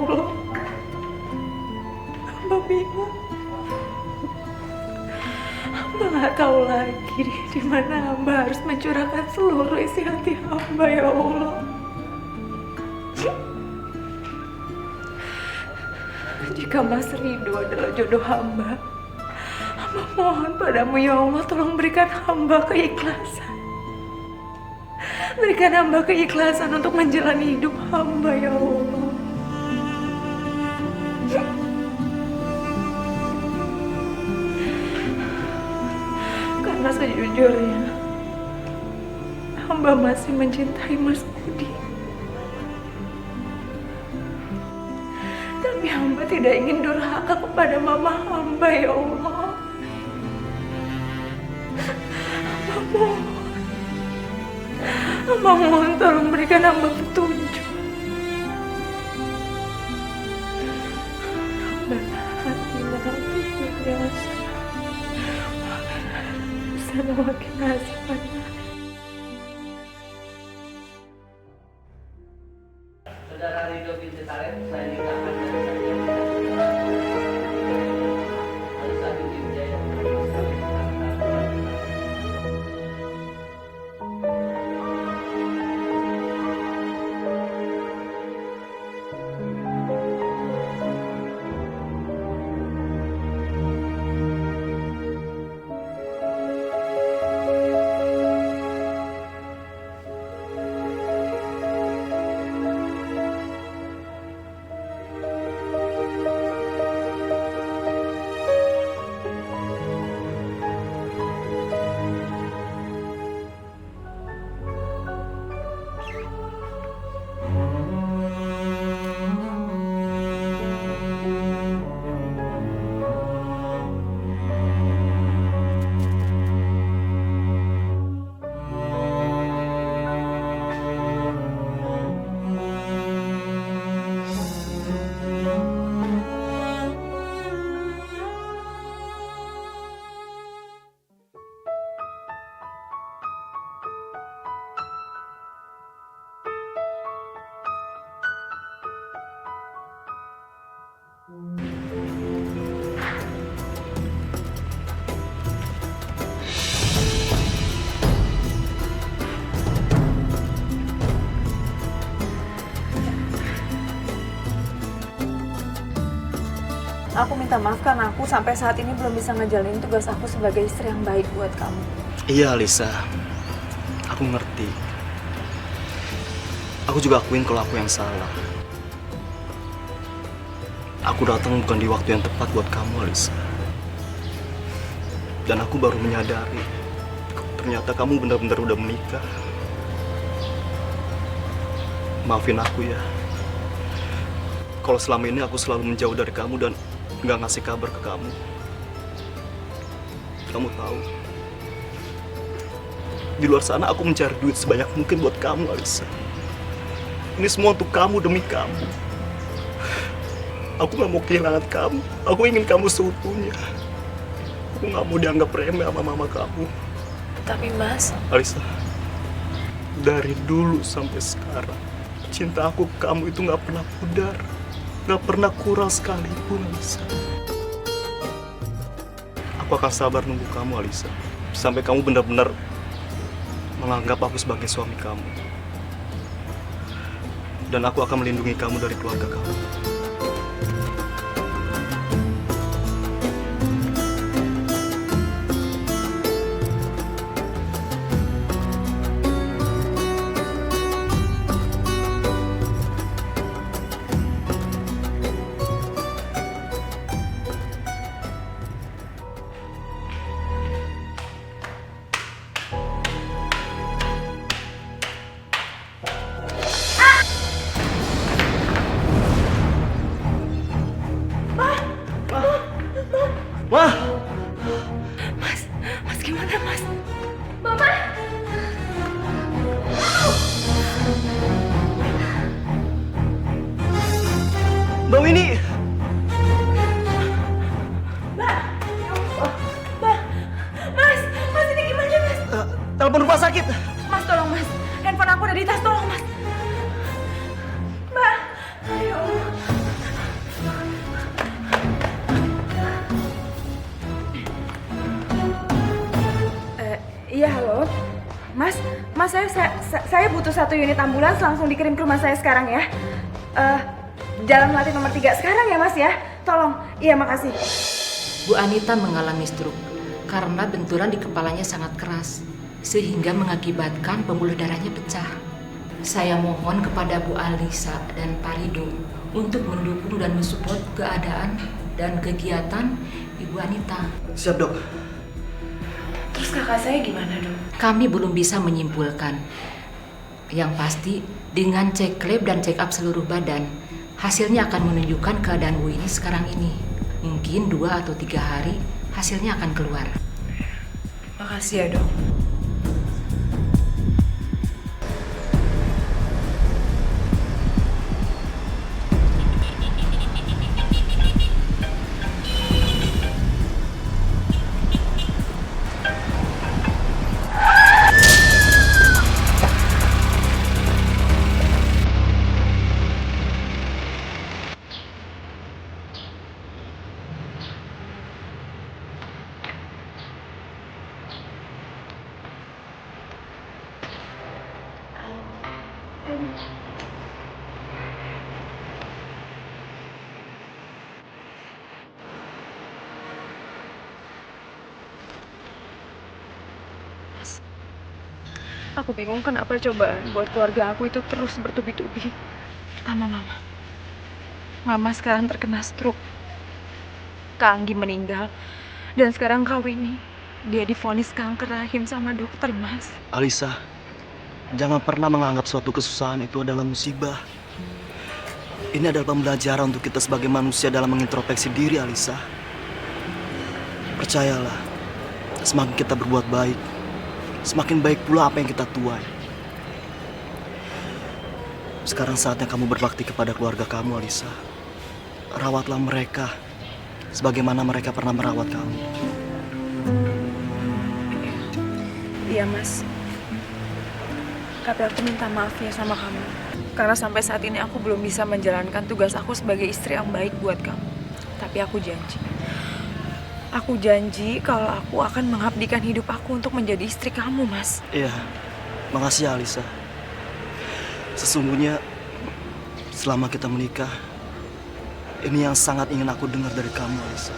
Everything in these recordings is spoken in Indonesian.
Allah. Hamba bingung. Hamba nggak tahu lagi di mana hamba harus mencurahkan seluruh isi hati hamba, ya Allah. Jika Mas Ridho adalah jodoh hamba, hamba mohon padamu ya Allah, tolong berikan hamba keikhlasan. Berikan hamba keikhlasan untuk menjalani hidup hamba ya Allah. Karena sejujurnya hamba masih mencintai Mas Budi. Tapi hamba tidak ingin durhaka kepada mama hamba ya Allah. Hamba mohon tolong berikan hamba petunjuk. Rabbana atina fid dunya hasanah wa qina adzabannar. Saudara Ridho binti Thalib, saya nikahkan dari Alisa binti Wijaya. Aku minta maaf karena aku sampai saat ini belum bisa ngejalanin tugas aku sebagai istri yang baik buat kamu. Iya, Alisa. Aku ngerti. Aku juga akuin kalau aku yang salah. Aku datang bukan di waktu yang tepat buat kamu, Alisa. Dan aku baru menyadari, ternyata kamu benar-benar udah menikah. Maafin aku ya. Kalau selama ini aku selalu menjauh dari kamu dan nggak ngasih kabar ke kamu. Kamu tahu, di luar sana aku mencari duit sebanyak mungkin buat kamu, Alisa. Ini semua untuk kamu, demi kamu. Aku nggak mau kehilangan kamu. Aku ingin kamu seutuhnya. Aku nggak mau dianggap remeh sama mama kamu. Tapi Mas, Alisa, dari dulu sampai sekarang, cinta aku ke kamu itu nggak pernah pudar. Gak pernah kurang sekalipun, Alisa. Aku akan sabar nunggu kamu, Alisa. Sampai kamu benar-benar menganggap aku sebagai suami kamu. Dan aku akan melindungi kamu dari keluarga kamu. Wah! Mas gimana Mas? Mama! Mbak Winnie! Mas ini gimana Mas? Telepon rumah sakit. Mas tolong Mas, handphone aku udah di tas, tolong Mas. Mbak, ya Allah. Mas, saya butuh 1 unit ambulans langsung dikirim ke rumah saya sekarang ya. Jalan Melati nomor 3 sekarang ya Mas ya. Tolong. Iya, makasih. Bu Anita mengalami stroke karena benturan di kepalanya sangat keras sehingga mengakibatkan pembuluh darahnya pecah. Saya mohon kepada Bu Alisa dan Pak Rido untuk mendukung dan mensupport keadaan dan kegiatan Ibu Anita. Siap, Dok. Terus kakak saya gimana, Dok? Kami belum bisa menyimpulkan. Yang pasti, dengan cek lab dan check up seluruh badan, hasilnya akan menunjukkan keadaan Bu ini sekarang ini. Mungkin 2 atau 3 hari hasilnya akan keluar. Makasih ya, Dok. Aku bingung kenapa cobaan buat keluarga aku itu terus bertubi-tubi. Pertama Mama. Mama sekarang terkena stroke. Kak Anggi meninggal. Dan sekarang Kak Winnie. Dia divonis kanker rahim sama dokter, Mas. Alisa, jangan pernah menganggap suatu kesusahan itu adalah musibah. Ini adalah pembelajaran untuk kita sebagai manusia dalam mengintrospeksi diri, Alisa. Percayalah, semakin kita berbuat baik, semakin baik pula apa yang kita tuai. Sekarang saatnya kamu berbakti kepada keluarga kamu, Alisa. Rawatlah mereka sebagaimana mereka pernah merawat kamu. Iya, Mas. Tapi aku minta maaf ya sama kamu. Karena sampai saat ini aku belum bisa menjalankan tugas aku sebagai istri yang baik buat kamu. Tapi aku janji. Aku janji kalau aku akan mengabdikan hidup aku untuk menjadi istri kamu, Mas. Iya, makasih ya, Alisa. Sesungguhnya selama kita menikah, ini yang sangat ingin aku dengar dari kamu, Alisa.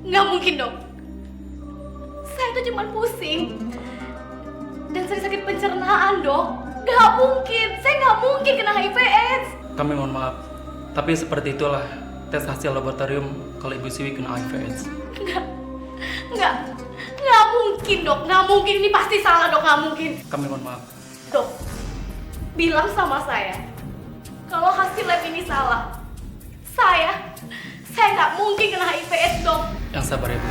Nggak mungkin dok. Saya itu cuma pusing dan sering sakit pencernaan dok. Nggak mungkin, saya nggak mungkin kena HIV/AIDS. Kami mohon maaf, tapi seperti itulah tes hasil laboratorium kalau Ibu Siwi kena HIV/AIDS. Nggak mungkin dok, nggak mungkin, ini pasti salah dok, nggak mungkin. Kami mohon maaf. Dok, bilang sama saya kalau hasil lab ini salah. Saya nggak mungkin kena HIV/AIDS dok. Yang sabar ya Bu.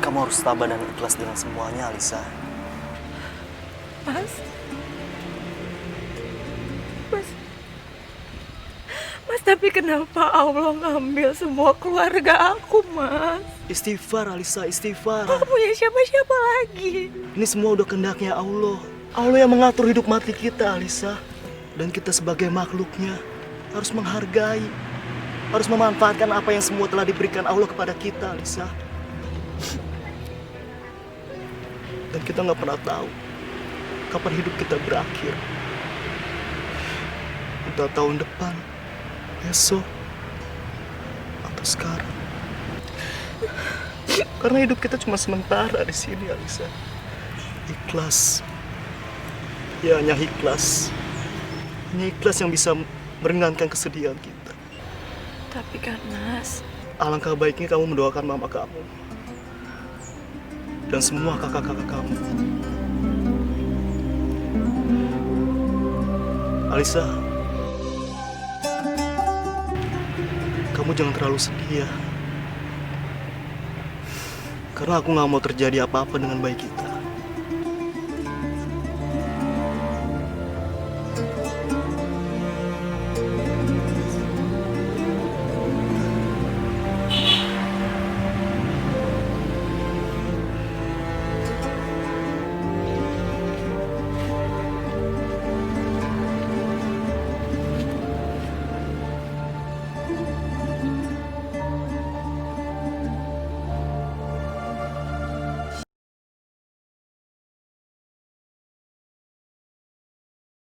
Kamu harus tabah dan ikhlas dengan semuanya, Alisa. Mas, tapi kenapa Allah ngambil semua keluarga aku, Mas? Istighfar, Alisa, istighfar. Aku punya siapa-siapa lagi? Ini semua udah kehendaknya Allah. Allah yang mengatur hidup mati kita, Alisa. Dan kita sebagai makhluknya harus menghargai, harus memanfaatkan apa yang semua telah diberikan Allah kepada kita, Alisa. Dan kita nggak pernah tahu kapan hidup kita berakhir. Entah tahun depan, besok, atau sekarang. Karena hidup kita cuma sementara di sini, Alisa. Ikhlas. Ya, hanya ikhlas. Hanya ikhlas yang bisa meringankan kesedihan kita. Tapi kan, Mas, Alangkah baiknya kamu mendoakan mama kamu. Dan semua kakak-kakak kamu. Alisa, kamu jangan terlalu sedih ya. Karena aku nggak mau terjadi apa-apa dengan bayi kita.